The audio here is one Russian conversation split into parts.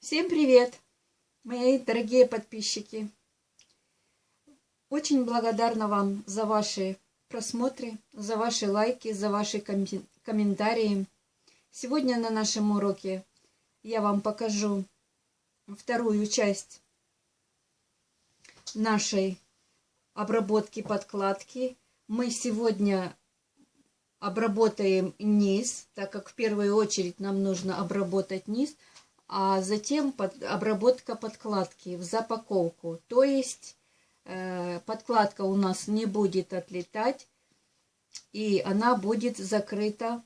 Всем привет, мои дорогие подписчики! Очень благодарна вам за ваши просмотры, за ваши лайки, за ваши комментарии. Сегодня на нашем уроке я вам покажу вторую часть нашей обработки подкладки. Мы сегодня обработаем низ, так как в первую очередь нам нужно обработать низ, а затем обработка подкладки в запаковку. То есть подкладка у нас не будет отлетать, и она будет закрыта,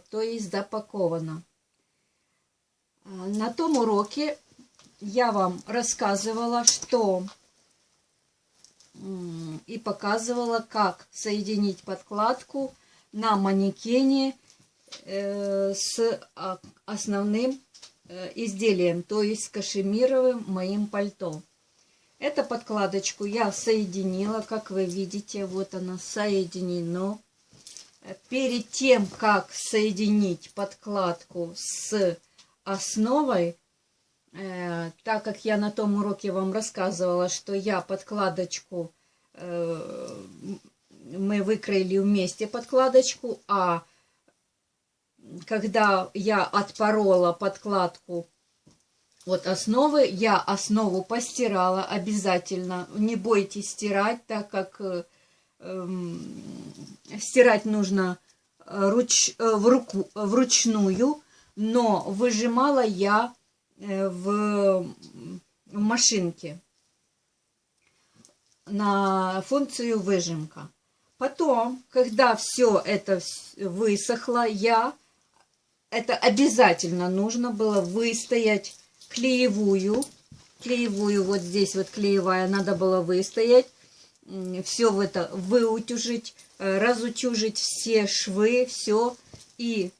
то есть запакована. На том уроке я вам рассказывала, что и показывала, как соединить подкладку на манекене с основным изделием, то есть с кашемировым моим пальто. Эту подкладочку я соединила, как вы видите, вот она соединена. Перед тем, как соединить подкладку с основой, так как я на том уроке вам рассказывала, что я подкладочку, мы выкроили вместе подкладочку, а когда я отпорола подкладку от основы, я основу постирала обязательно. Не бойтесь стирать, так как стирать нужно вручную, но выжимала я в машинке на функцию выжимка. Потом, когда все это высохло, это обязательно нужно было выстоять клеевую. Клеевую, вот здесь вот клеевая, надо было выстоять. Все это выутюжить, разутюжить все швы, все. И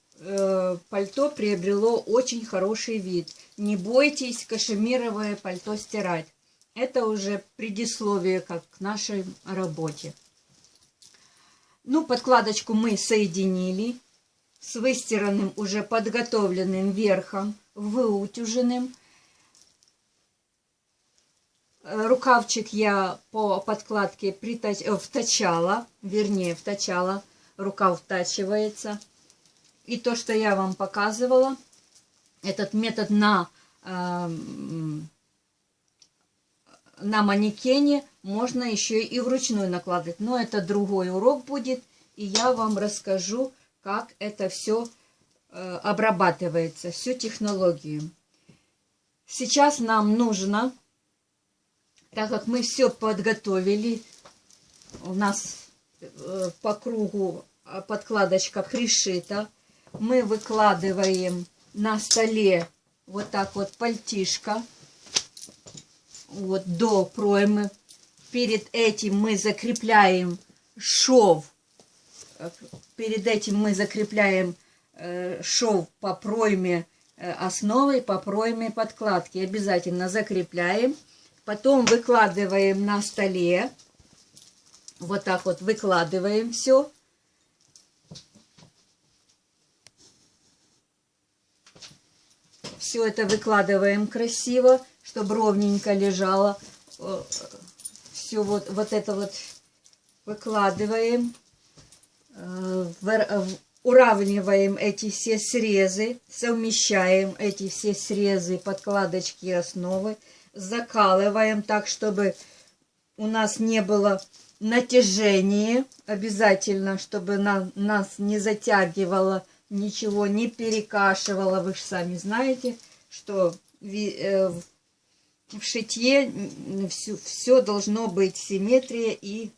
пальто приобрело очень хороший вид. Не бойтесь кашемировое пальто стирать. Это уже предисловие как к нашей работе. Ну, подкладочку мы соединили с выстиранным, уже подготовленным верхом, выутюженным. Рукавчик я по подкладке втачала, рукав втачивается. И то, что я вам показывала, этот метод на манекене можно еще и вручную накладывать. Но это другой урок будет, и я вам расскажу, как это все обрабатывается, всю технологию. Сейчас нам нужно, так как мы все подготовили, у нас по кругу подкладочка пришита, мы выкладываем на столе вот так вот пальтишко, вот до проймы. Перед этим мы закрепляем шов. Перед этим мы закрепляем шов по пройме основы, по пройме подкладки. Обязательно закрепляем. Потом выкладываем на столе. Вот так вот выкладываем все. Все это выкладываем красиво, чтобы ровненько лежало. Все вот это вот выкладываем. Уравниваем эти все срезы, совмещаем эти все срезы подкладочки и основы, закалываем так, чтобы у нас не было натяжения, обязательно, чтобы нас не затягивало, ничего не перекашивало. Вы же сами знаете, что в шитье все должно быть симметрия. И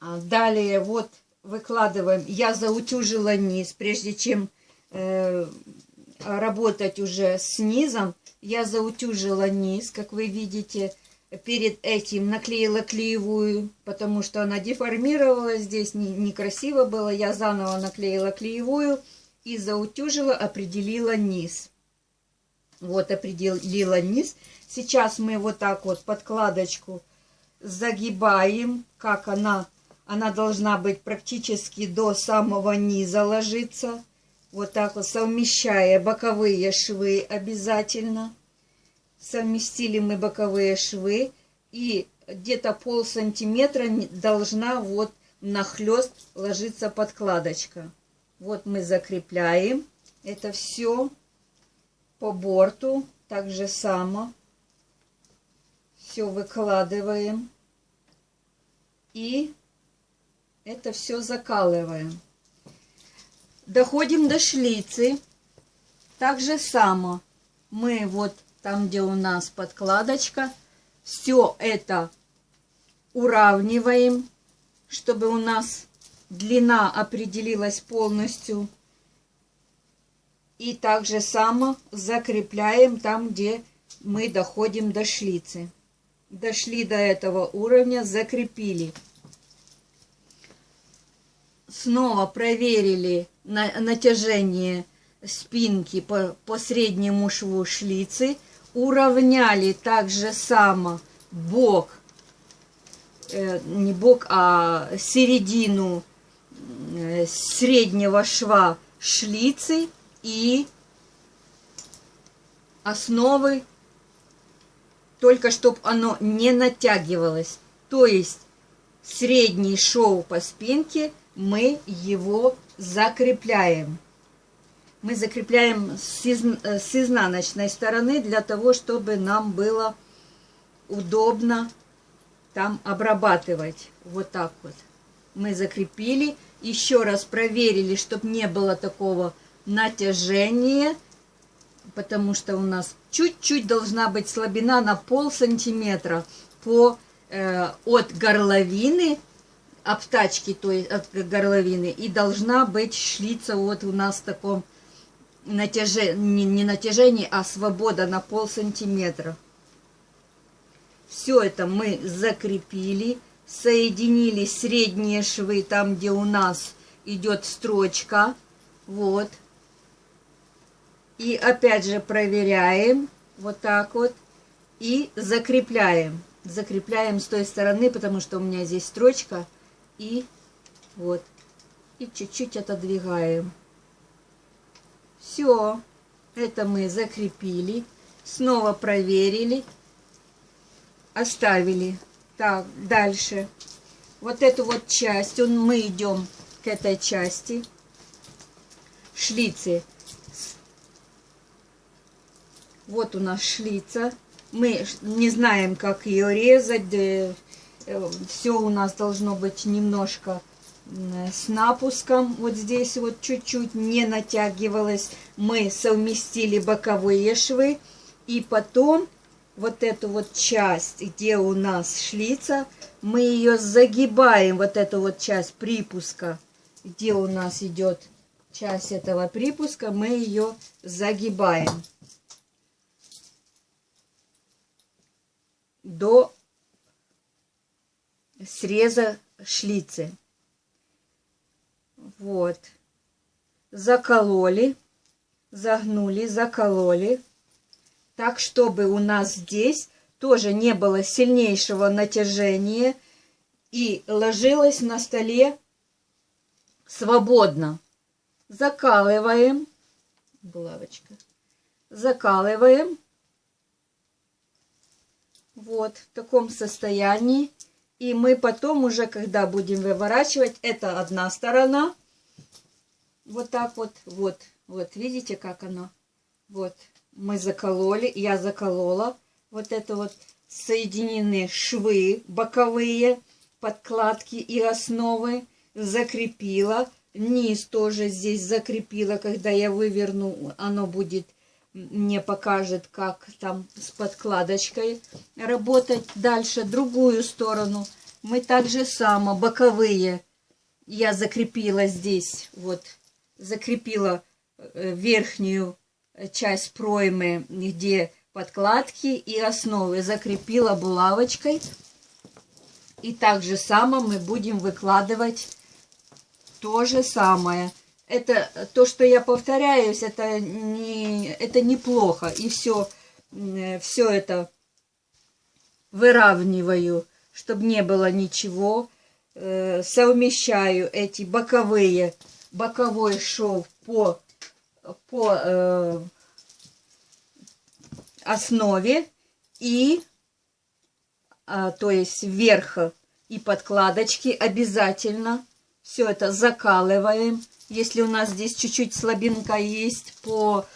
далее вот выкладываем. Я заутюжила низ, прежде чем работать уже с низом. Я заутюжила низ, как вы видите. Перед этим наклеила клеевую, потому что она деформировалась, здесь некрасиво было. Я заново наклеила клеевую и заутюжила, определила низ. Вот определила низ. Сейчас мы вот так вот подкладочку загибаем, как она должна быть практически до самого низа ложиться. Вот так вот совмещая боковые швы обязательно. Совместили мы боковые швы. И где-то полсантиметра должна вот нахлест ложиться подкладочка. Вот мы закрепляем это все по борту. Так же само. Все выкладываем. И это все закалываем. Доходим до шлицы. Так же само. Мы вот там, где у нас подкладочка, все это уравниваем, чтобы у нас длина определилась полностью. И так же само закрепляем там, где мы доходим до шлицы. Дошли до этого уровня, закрепили. Снова проверили натяжение спинки по среднему шву шлицы. Уравняли так же само бок, не бок, а середину среднего шва шлицы и основы, только чтобы оно не натягивалось. То есть средний шов по спинке мы его закрепляем. Мы закрепляем с изнаночной стороны для того, чтобы нам было удобно там обрабатывать. Вот так вот. Мы закрепили. Еще раз проверили, чтобы не было такого натяжения. Потому что у нас чуть-чуть должна быть слабина на полсантиметра от горловины, обтачки, то есть от горловины. И должна быть шлица вот у нас в таком натяжении, не натяжении, а свобода на полсантиметра. Все это мы закрепили, соединили средние швы там, где у нас идет строчка. Вот. И опять же проверяем вот так вот и закрепляем. Закрепляем с той стороны, потому что у меня здесь строчка. И вот. И чуть-чуть отодвигаем. Все. Это мы закрепили. Снова проверили. Оставили. Так, дальше. Вот эту вот часть. Мы идем к этой части шлицы. Вот у нас шлица. Мы не знаем, как ее резать. Все у нас должно быть немножко с напуском. Вот здесь вот чуть-чуть не натягивалось. Мы совместили боковые швы. И потом вот эту вот часть, где у нас шлица, мы ее загибаем. Вот эту вот часть припуска, где у нас идет часть этого припуска, мы ее загибаем до среза шлицы. Вот. Закололи, загнули, закололи. Так, чтобы у нас здесь тоже не было сильнейшего натяжения и ложилось на столе свободно. Закалываем. Булавочка. Закалываем. Вот в таком состоянии. И мы потом уже, когда будем выворачивать, это одна сторона. Вот так вот, вот, видите, как оно? Вот, мы закололи, я заколола. Вот это вот соединены швы боковые, подкладки и основы. Закрепила. Низ тоже здесь закрепила. Когда я выверну, оно будет, мне покажет, как там с подкладочкой работать. Дальше другую сторону. Мы также само боковые. Я закрепила здесь, вот, закрепила верхнюю часть проймы, где подкладки и основы. Закрепила булавочкой. И так же само мы будем выкладывать то же самое. Это то, что я повторяюсь, это неплохо. И все это выравниваю, чтобы не было ничего. Совмещаю эти боковой шов по по основе и, то есть вверх и подкладочки обязательно. Все это закалываем. Если у нас здесь чуть-чуть слабинка есть по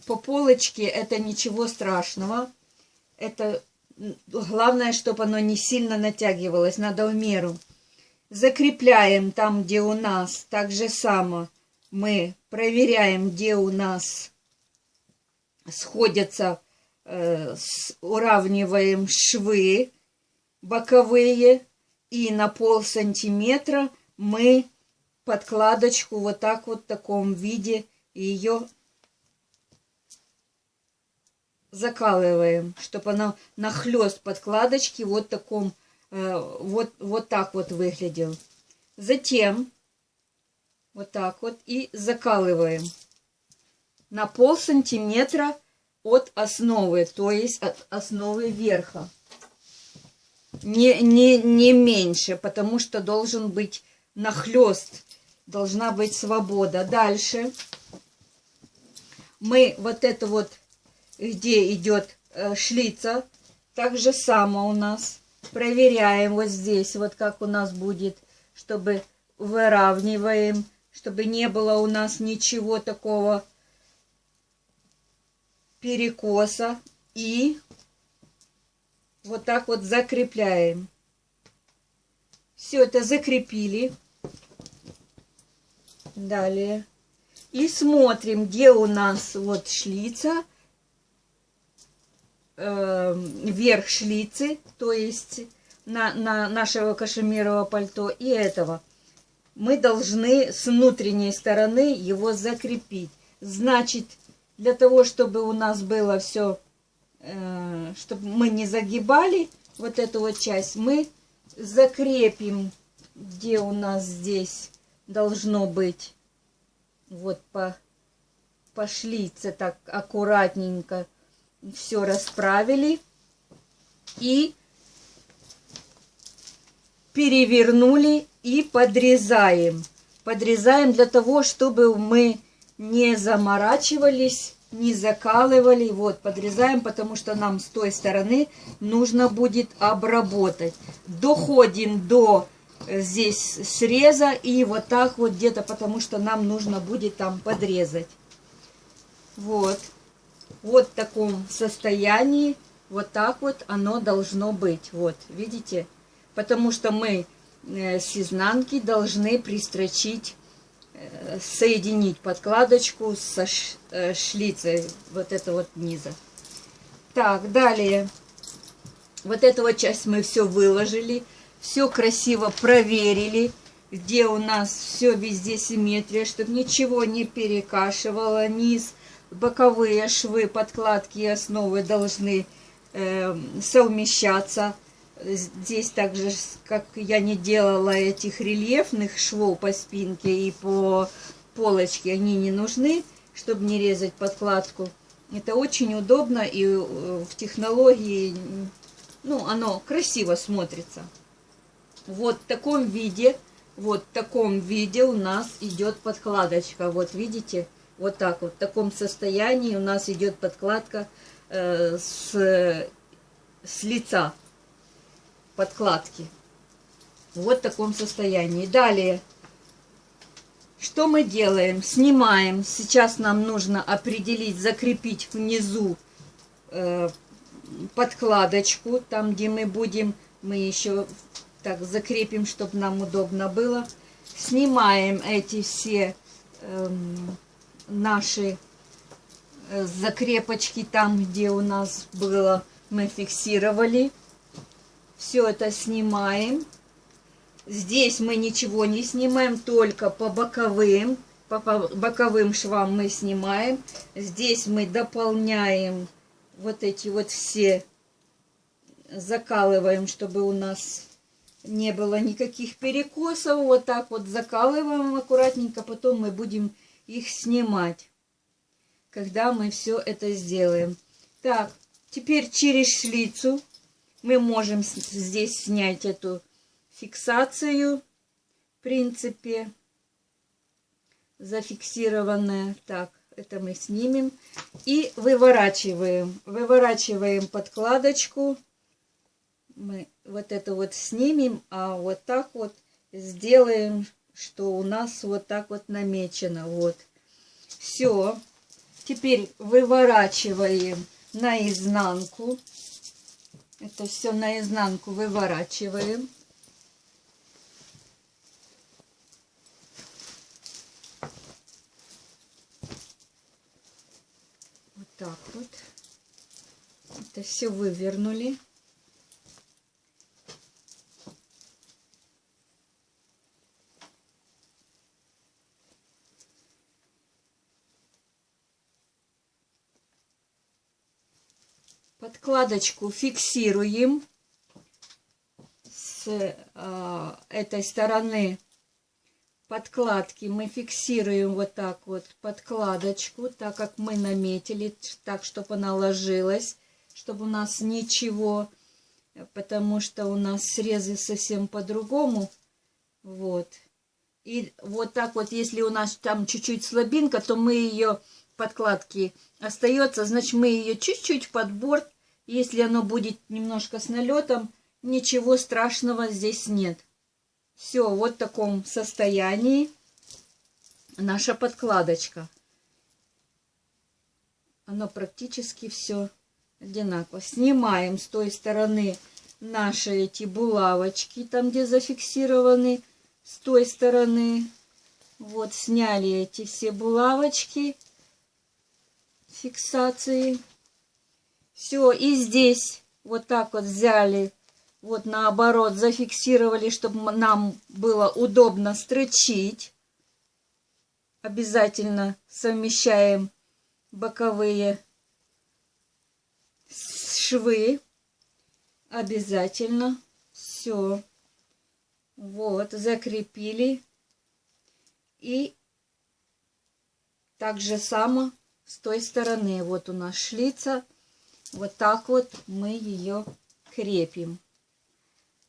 полочке, это ничего страшного. Это главное, чтобы оно не сильно натягивалось, надо в меру. Закрепляем там, где у нас, так же само мы проверяем, где у нас сходятся, уравниваем швы боковые, и на полсантиметра мы подкладочку вот так вот в таком виде ее закалываем, чтобы она нахлёст подкладочки вот таком, вот так вот выглядел. Затем вот так вот и закалываем на полсантиметра от основы, то есть от основы верха. Не меньше, потому что должен быть нахлёст, должна быть свобода. Дальше мы вот это вот, где идет шлица, так же само у нас проверяем вот здесь, вот как у нас будет, чтобы выравниваем, чтобы не было у нас ничего такого перекоса, и вот так вот закрепляем. Все это закрепили. Далее. И смотрим, где у нас вот шлица, верх шлицы, то есть на нашего кашемирового пальто, и этого. Мы должны с внутренней стороны его закрепить. Значит, для того, чтобы у нас было все, чтобы мы не загибали вот эту вот часть, мы закрепим, где у нас здесь должно быть, вот по шлице так аккуратненько все расправили и перевернули и подрезаем. Подрезаем для того, чтобы мы не заморачивались, не закалывали. Вот, подрезаем, потому что нам с той стороны нужно будет обработать. Доходим до здесь среза и вот так вот где-то, потому что нам нужно будет там подрезать. Вот. Вот в таком состоянии, вот так вот оно должно быть. Вот, видите? Потому что мы с изнанки должны пристрочить, соединить подкладочку со шлицей вот это вот низа. Так, далее. Вот эту вот часть мы все выложили, все красиво проверили, где у нас все везде симметрия, чтобы ничего не перекашивало низ. Боковые швы, подкладки и основы должны совмещаться. Здесь также, как я не делала этих рельефных швов по спинке и по полочке, они не нужны, чтобы не резать подкладку. Это очень удобно, и в технологии, ну, оно красиво смотрится. Вот в таком виде, вот в таком виде у нас идет подкладочка. Вот видите, вот так вот, в таком состоянии у нас идет подкладка с лица подкладки. Вот в таком состоянии. Далее, что мы делаем? Снимаем. Сейчас нам нужно определить, закрепить внизу подкладочку, там, где мы будем, мы еще так закрепим, чтобы нам удобно было. Снимаем эти все наши закрепочки, там, где у нас было, мы фиксировали. Все это снимаем. Здесь мы ничего не снимаем, только по боковым швам мы снимаем. Здесь мы дополняем вот эти вот все, закалываем, чтобы у нас не было никаких перекосов. Вот так вот закалываем аккуратненько, потом мы будем их снимать, когда мы все это сделаем. Так, теперь через шлицу мы можем здесь снять эту фиксацию, в принципе. зафиксированная. Так, это мы снимем. И выворачиваем. Выворачиваем подкладочку. Мы вот это вот снимем, а вот так вот сделаем, что у нас вот так вот намечено. Вот. Все. Теперь выворачиваем наизнанку. Это все наизнанку выворачиваем. Вот так вот. Это все вывернули. Подкладочку фиксируем с этой стороны подкладки. Мы фиксируем вот так вот подкладочку, так как мы наметили, так, чтобы она ложилась, чтобы у нас ничего, потому что у нас срезы совсем по-другому. Вот. И вот так вот, если у нас там чуть-чуть слабинка, то мы ее, подкладки остается, значит мы ее чуть-чуть под борт. Если оно будет немножко с налетом, ничего страшного здесь нет. Все, вот в таком состоянии наша подкладочка. Оно практически все одинаково. Снимаем с той стороны наши эти булавочки, там где зафиксированы, с той стороны. Вот сняли эти все булавочки фиксации. Все, и здесь вот так вот взяли, вот наоборот зафиксировали, чтобы нам было удобно строчить. Обязательно совмещаем боковые швы. Обязательно. Все. Вот, закрепили. И так же само с той стороны. Вот у нас шлица. Вот так вот мы ее крепим.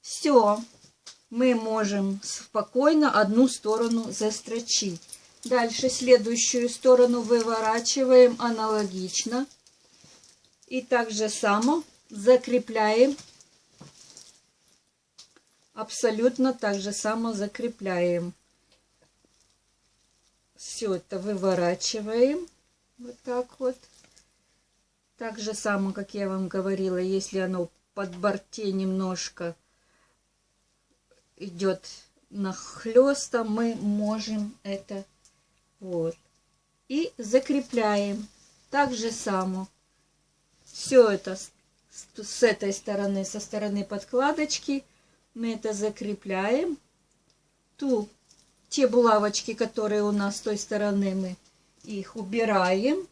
Все. Мы можем спокойно одну сторону застрочить. Дальше следующую сторону выворачиваем аналогично. И так же само закрепляем. Абсолютно так же само закрепляем. Все это выворачиваем. Вот так вот. Так же само, как я вам говорила, если оно под борте немножко идет нахлёстом, мы можем это вот. И закрепляем. Так же само. Все это с этой стороны, со стороны подкладочки, мы это закрепляем. Те булавочки, которые у нас с той стороны, мы их убираем.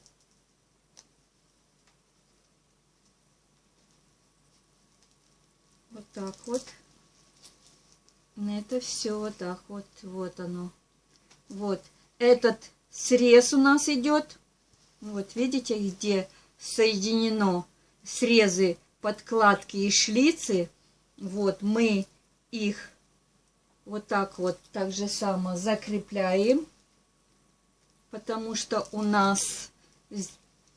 Вот так вот. Это все вот так вот. Вот оно. Вот. Этот срез у нас идет. Вот видите, где соединено срезы подкладки и шлицы. Вот мы их вот так вот так же само закрепляем. Потому что у нас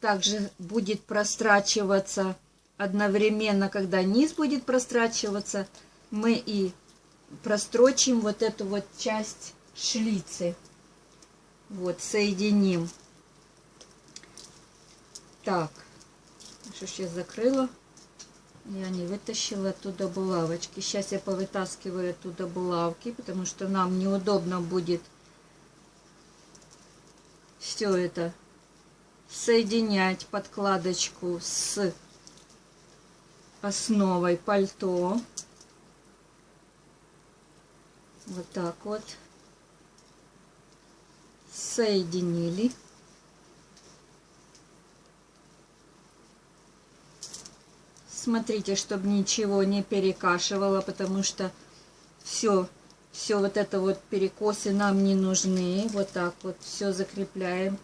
также будет прострачиваться одновременно, когда низ будет прострачиваться, мы и прострочим вот эту вот часть шлицы. Вот, соединим. Так, что ж я закрыла? Я не вытащила оттуда булавочки. Сейчас я повытаскиваю оттуда булавки, потому что нам неудобно будет все это соединять, подкладочку с основой пальто. Вот так вот. Соединили. Смотрите, чтобы ничего не перекашивало, потому что все вот это вот перекосы нам не нужны. Вот так вот все закрепляем.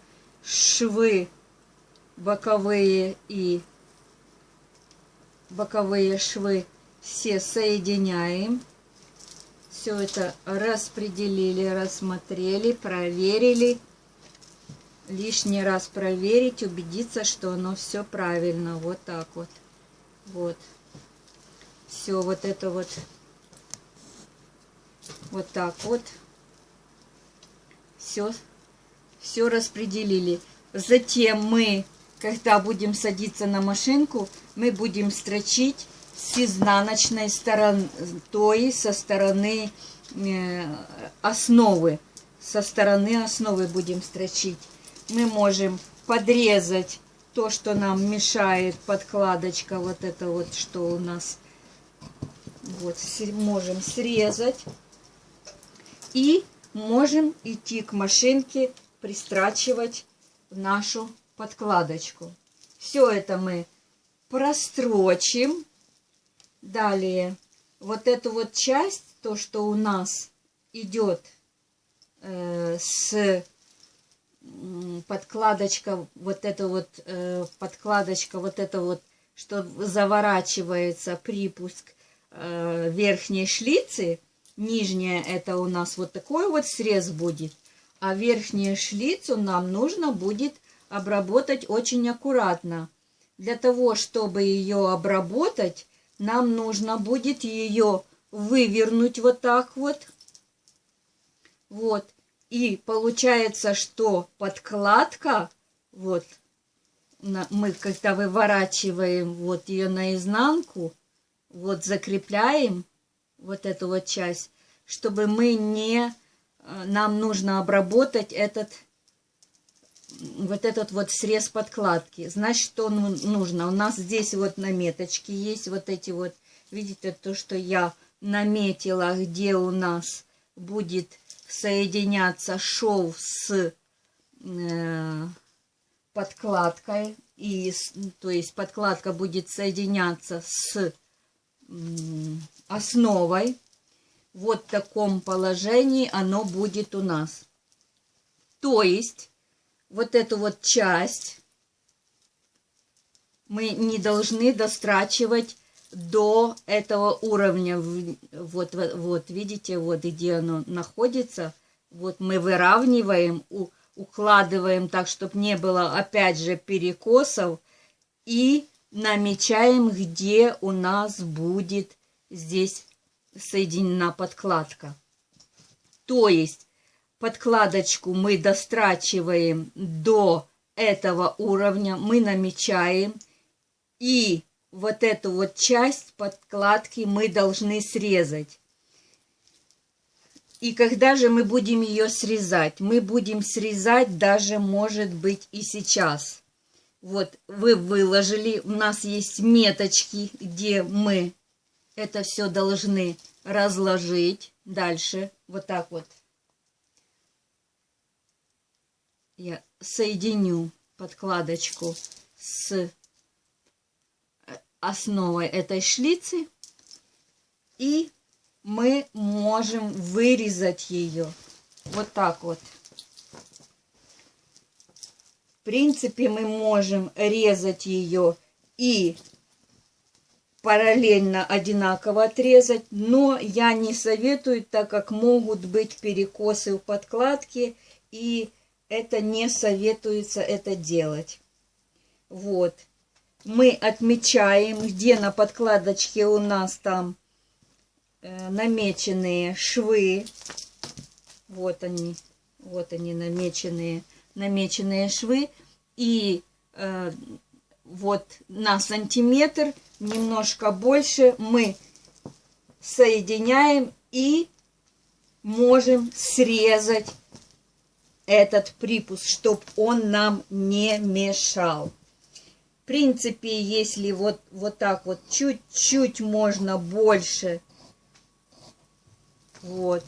Швы боковые и боковые швы все соединяем. Все это распределили, рассмотрели, проверили. лишний раз проверить, убедиться, что оно все правильно. Вот так вот. Вот. Все вот это вот. Вот так вот. Все распределили. Затем мы, когда будем садиться на машинку, мы будем строчить с изнаночной стороны, то есть со стороны основы. Со стороны основы будем строчить. Мы можем подрезать то, что нам мешает, подкладочка, вот это вот, что у нас. Вот, можем срезать. И можем идти к машинке, пристрачивать нашу подкладочку. Все это мы прострочим. Далее, вот эту вот часть, то, что у нас идет с подкладочка, вот эта вот подкладочка, вот это вот, что заворачивается припуск верхней шлицы. Нижняя это у нас вот такой вот срез будет, а верхнюю шлицу нам нужно будет обработать очень аккуратно. Для того, чтобы ее обработать, нам нужно будет ее вывернуть вот так вот. Вот. И получается, что подкладка, вот, мы когда выворачиваем вот ее наизнанку, вот закрепляем вот эту вот часть, чтобы мы не... Нам нужно обработать вот этот вот срез подкладки. Значит, что нужно? У нас здесь вот наметочки есть, вот эти вот, видите, то, что я наметила, где у нас будет соединяться шов с подкладкой, и, то есть подкладка будет соединяться с основой. Вот в таком положении оно будет у нас. То есть вот эту вот часть мы не должны дострачивать до этого уровня. Вот видите, вот где оно находится. Вот мы выравниваем, укладываем так, чтобы не было опять же перекосов. И намечаем, где у нас будет здесь соединена подкладка. То есть подкладочку мы дострачиваем до этого уровня, мы намечаем, и вот эту вот часть подкладки мы должны срезать. И когда же мы будем ее срезать? Мы будем срезать даже, может быть, и сейчас. Вот вы выложили, у нас есть меточки, где мы это все должны разложить. Дальше вот так вот я соединю подкладочку с основой этой шлицы, и мы можем вырезать ее вот так вот. В принципе, мы можем резать ее и параллельно одинаково отрезать, но я не советую, так как могут быть перекосы в подкладке, и это не советуется это делать. Вот. Мы отмечаем, где на подкладочке у нас там намеченные швы. Вот они намеченные швы. И вот на сантиметр, немножко больше, мы соединяем и можем срезать этот припуск, чтобы он нам не мешал. В принципе, если вот так вот чуть-чуть можно больше, вот.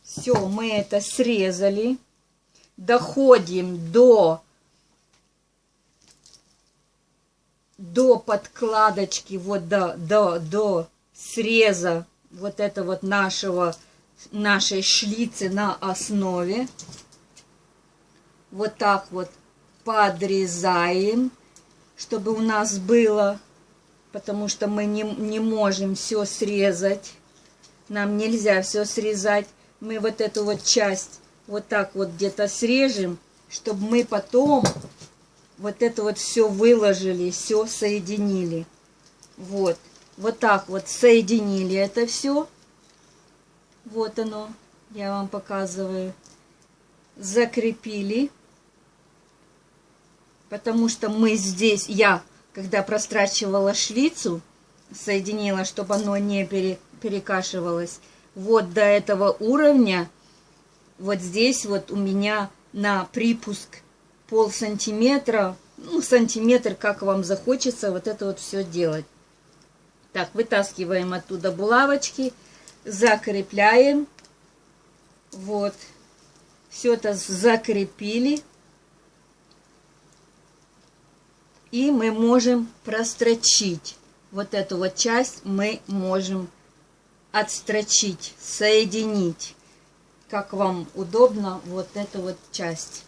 Все, мы это срезали. Доходим до подкладочки, вот до среза вот это вот нашей шлицы на основе. Вот так вот подрезаем, чтобы у нас было, потому что мы не можем все срезать. Нам нельзя все срезать. мы вот эту вот часть вот так вот где-то срежем, чтобы мы потом вот это вот все выложили, все соединили. Вот. Вот так вот соединили это все. Вот оно. Я вам показываю. Закрепили. Потому что мы здесь, я, когда прострачивала шлицу, соединила, чтобы оно не перекашивалось. Вот до этого уровня, вот здесь вот у меня на припуск полсантиметра, ну, сантиметр, как вам захочется, вот это вот все делать. Так, вытаскиваем оттуда булавочки, закрепляем. Вот. Все это закрепили. И мы можем прострочить. Вот эту вот часть мы можем отстрочить, соединить. Как вам удобно, вот эту вот часть.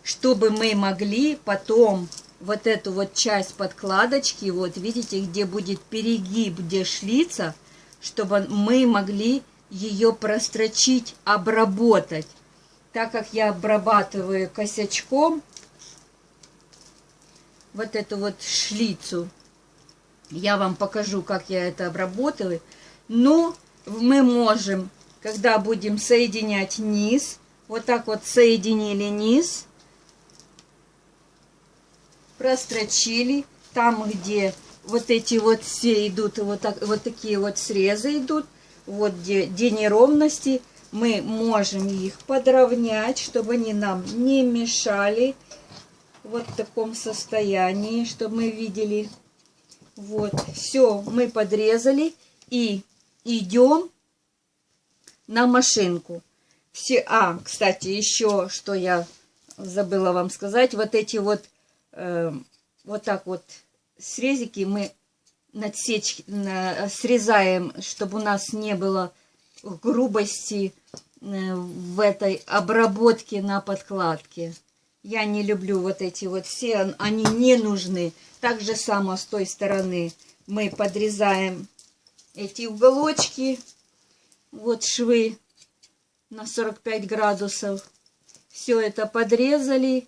Чтобы мы могли потом вот эту вот часть подкладочки, вот видите, где будет перегиб, где шлица, чтобы мы могли ее прострочить, обработать. Так как я обрабатываю косячком вот эту вот шлицу, я вам покажу, как я это обработаю. Но мы можем, когда будем соединять низ, вот так вот соединили низ, прострочили, там, где вот эти вот все идут, вот такие вот срезы идут, вот где неровности, мы можем их подровнять, чтобы они нам не мешали. Вот в таком состоянии, чтобы мы видели. Вот, все, мы подрезали и идем на машинку. Все, кстати, еще что я забыла вам сказать, вот эти вот, вот так вот срезики мы срезаем, чтобы у нас не было грубости в этой обработке на подкладке. Я не люблю вот эти вот все, они не нужны. Так же само с той стороны мы подрезаем эти уголочки, вот швы на 45 градусов. Все это подрезали